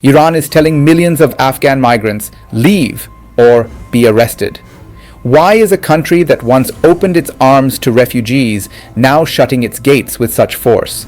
Iran is telling millions of Afghan migrants, leave or be arrested. Why is a country that once opened its arms to refugees now shutting its gates with such force?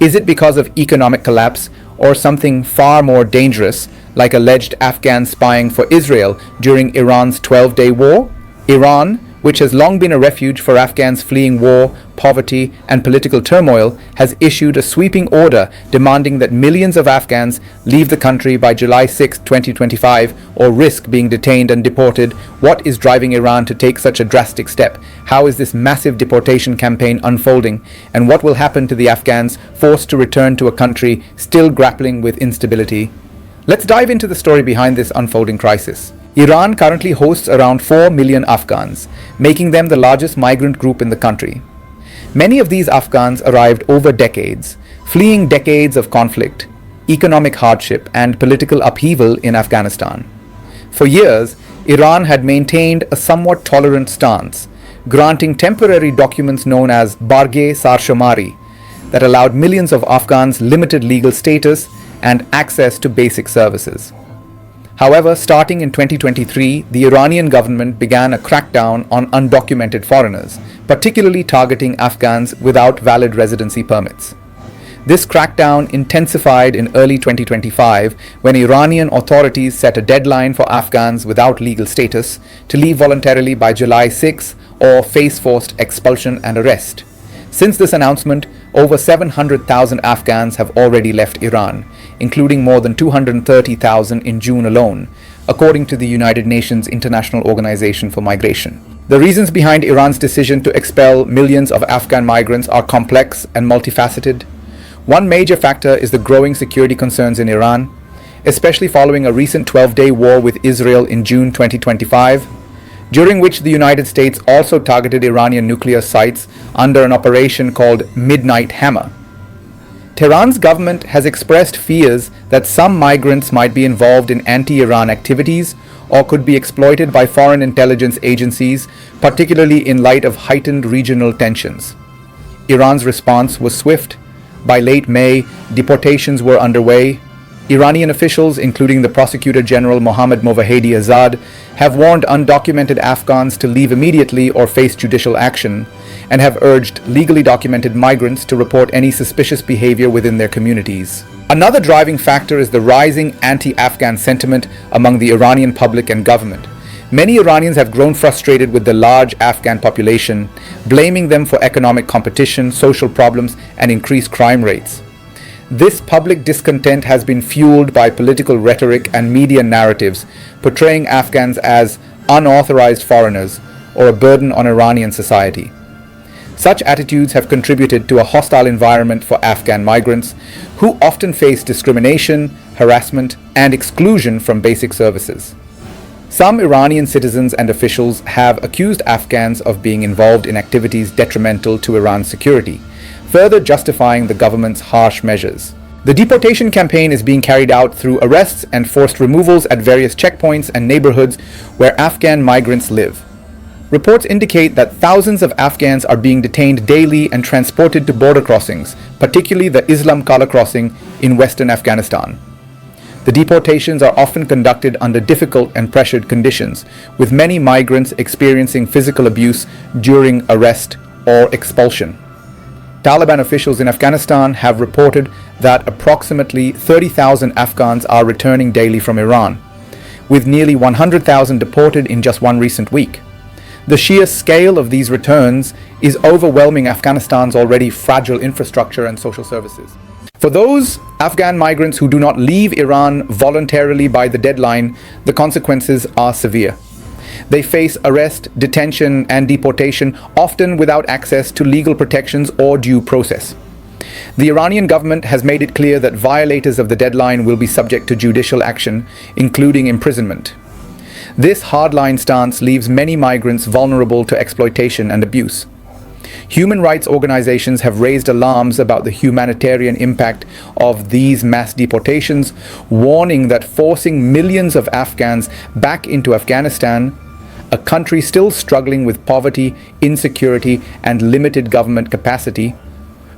Is it because of economic collapse or something far more dangerous, like alleged Afghan spying for Israel during Iran's 12-day war? Iran, which has long been a refuge for Afghans fleeing war, poverty, and political turmoil, has issued a sweeping order demanding that millions of Afghans leave the country by July 6, 2025, or risk being detained and deported. What is driving Iran to take such a drastic step? How is this massive deportation campaign unfolding? And what will happen to the Afghans forced to return to a country still grappling with instability? Let's dive into the story behind this unfolding crisis. Iran currently hosts around 4 million Afghans, making them the largest migrant group in the country. Many of these Afghans arrived over decades, fleeing decades of conflict, economic hardship, and political upheaval in Afghanistan. For years, Iran had maintained a somewhat tolerant stance, granting temporary documents known as Barge Sarshamari that allowed millions of Afghans limited legal status and access to basic services. However, starting in 2023, the Iranian government began a crackdown on undocumented foreigners, particularly targeting Afghans without valid residency permits. This crackdown intensified in early 2025 when Iranian authorities set a deadline for Afghans without legal status to leave voluntarily by July 6 or face forced expulsion and arrest. Since this announcement, over 700,000 Afghans have already left Iran, including more than 230,000 in June alone, according to the United Nations International Organization for Migration. The reasons behind Iran's decision to expel millions of Afghan migrants are complex and multifaceted. One major factor is the growing security concerns in Iran, especially following a recent 12-day war with Israel in June 2025, during which the United States also targeted Iranian nuclear sites under an operation called Midnight Hammer. Tehran's government has expressed fears that some migrants might be involved in anti-Iran activities or could be exploited by foreign intelligence agencies, particularly in light of heightened regional tensions. Iran's response was swift. By late May, deportations were underway. Iranian officials, including the Prosecutor General Mohammad Movahedi Azad, have warned undocumented Afghans to leave immediately or face judicial action, and have urged legally documented migrants to report any suspicious behavior within their communities. Another driving factor is the rising anti-Afghan sentiment among the Iranian public and government. Many Iranians have grown frustrated with the large Afghan population, blaming them for economic competition, social problems, and increased crime rates. This public discontent has been fueled by political rhetoric and media narratives portraying Afghans as unauthorized foreigners or a burden on Iranian society. Such attitudes have contributed to a hostile environment for Afghan migrants, who often face discrimination, harassment, and exclusion from basic services. Some Iranian citizens and officials have accused Afghans of being involved in activities detrimental to Iran's security, further justifying the government's harsh measures. The deportation campaign is being carried out through arrests and forced removals at various checkpoints and neighborhoods where Afghan migrants live. Reports indicate that thousands of Afghans are being detained daily and transported to border crossings, particularly the Islam Kala crossing in western Afghanistan. The deportations are often conducted under difficult and pressured conditions, with many migrants experiencing physical abuse during arrest or expulsion. Taliban officials in Afghanistan have reported that approximately 30,000 Afghans are returning daily from Iran, with nearly 100,000 deported in just one recent week. The sheer scale of these returns is overwhelming Afghanistan's already fragile infrastructure and social services. For those Afghan migrants who do not leave Iran voluntarily by the deadline, the consequences are severe. They face arrest, detention, and deportation, often without access to legal protections or due process. The Iranian government has made it clear that violators of the deadline will be subject to judicial action, including imprisonment. This hardline stance leaves many migrants vulnerable to exploitation and abuse. Human rights organizations have raised alarms about the humanitarian impact of these mass deportations, warning that forcing millions of Afghans back into Afghanistan, a country still struggling with poverty, insecurity, and limited government capacity,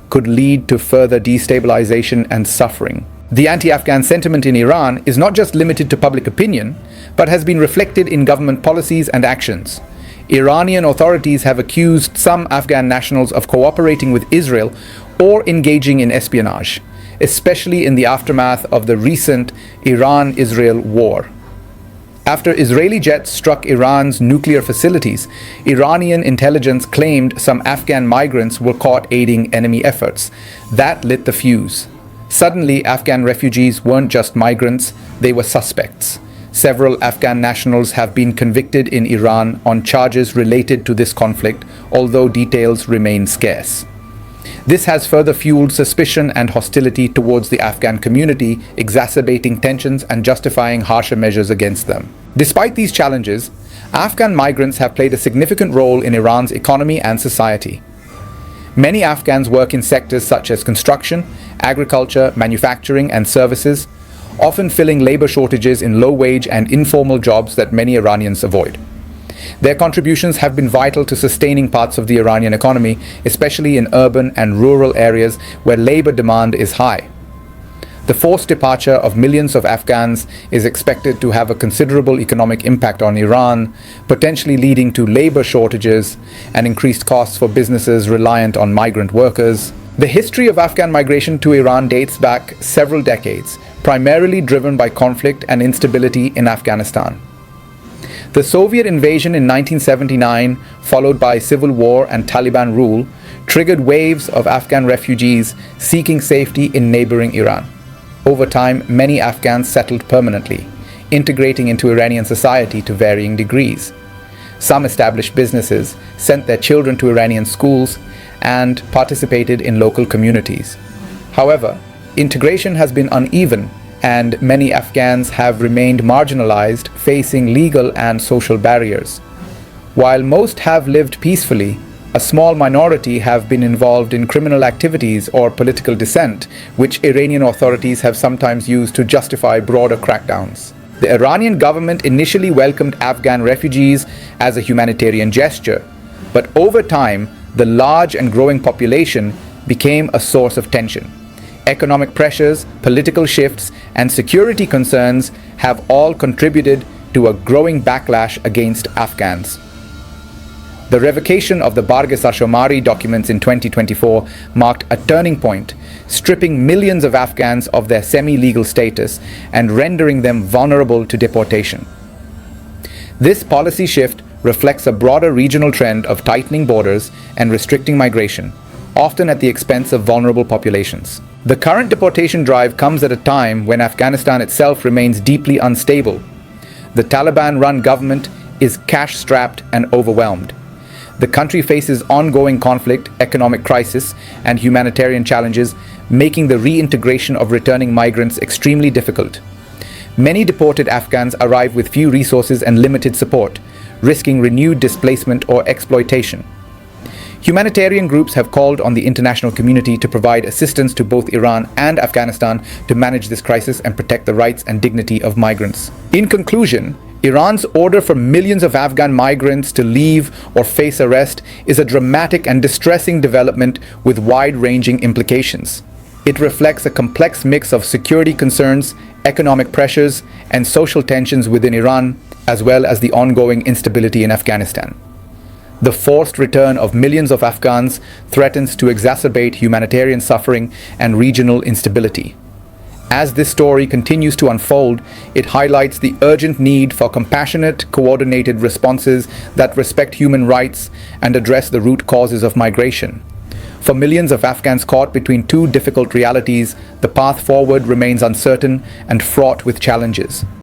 could lead to further destabilization and suffering. The anti-Afghan sentiment in Iran is not just limited to public opinion, but has been reflected in government policies and actions. Iranian authorities have accused some Afghan nationals of cooperating with Israel or engaging in espionage, especially in the aftermath of the recent Iran-Israel war. After Israeli jets struck Iran's nuclear facilities, Iranian intelligence claimed some Afghan migrants were caught aiding enemy efforts. That lit the fuse. Suddenly, Afghan refugees weren't just migrants, they were suspects. Several Afghan nationals have been convicted in Iran on charges related to this conflict, although details remain scarce. This has further fueled suspicion and hostility towards the Afghan community, exacerbating tensions and justifying harsher measures against them. Despite these challenges, Afghan migrants have played a significant role in Iran's economy and society. Many Afghans work in sectors such as construction, agriculture, manufacturing, and services, often filling labor shortages in low-wage and informal jobs that many Iranians avoid. Their contributions have been vital to sustaining parts of the Iranian economy, especially in urban and rural areas where labor demand is high. The forced departure of millions of Afghans is expected to have a considerable economic impact on Iran, potentially leading to labor shortages and increased costs for businesses reliant on migrant workers. The history of Afghan migration to Iran dates back several decades, primarily driven by conflict and instability in Afghanistan. The Soviet invasion in 1979, followed by civil war and Taliban rule, triggered waves of Afghan refugees seeking safety in neighboring Iran. Over time, many Afghans settled permanently, integrating into Iranian society to varying degrees. Some established businesses, sent their children to Iranian schools, and participated in local communities. However, integration has been uneven, and many Afghans have remained marginalized, facing legal and social barriers. While most have lived peacefully, a small minority have been involved in criminal activities or political dissent, which Iranian authorities have sometimes used to justify broader crackdowns. The Iranian government initially welcomed Afghan refugees as a humanitarian gesture, but over time, the large and growing population became a source of tension. Economic pressures, political shifts, and security concerns have all contributed to a growing backlash against Afghans. The revocation of the Barge-Shomari documents in 2024 marked a turning point, stripping millions of Afghans of their semi-legal status and rendering them vulnerable to deportation. This policy shift reflects a broader regional trend of tightening borders and restricting migration, often at the expense of vulnerable populations. The current deportation drive comes at a time when Afghanistan itself remains deeply unstable. The Taliban-run government is cash-strapped and overwhelmed. The country faces ongoing conflict, economic crisis, and humanitarian challenges, making the reintegration of returning migrants extremely difficult. Many deported Afghans arrive with few resources and limited support, risking renewed displacement or exploitation. Humanitarian groups have called on the international community to provide assistance to both Iran and Afghanistan to manage this crisis and protect the rights and dignity of migrants. In conclusion, Iran's order for millions of Afghan migrants to leave or face arrest is a dramatic and distressing development with wide-ranging implications. It reflects a complex mix of security concerns, economic pressures, and social tensions within Iran, as well as the ongoing instability in Afghanistan. The forced return of millions of Afghans threatens to exacerbate humanitarian suffering and regional instability. As this story continues to unfold, it highlights the urgent need for compassionate, coordinated responses that respect human rights and address the root causes of migration. For millions of Afghans caught between two difficult realities, the path forward remains uncertain and fraught with challenges.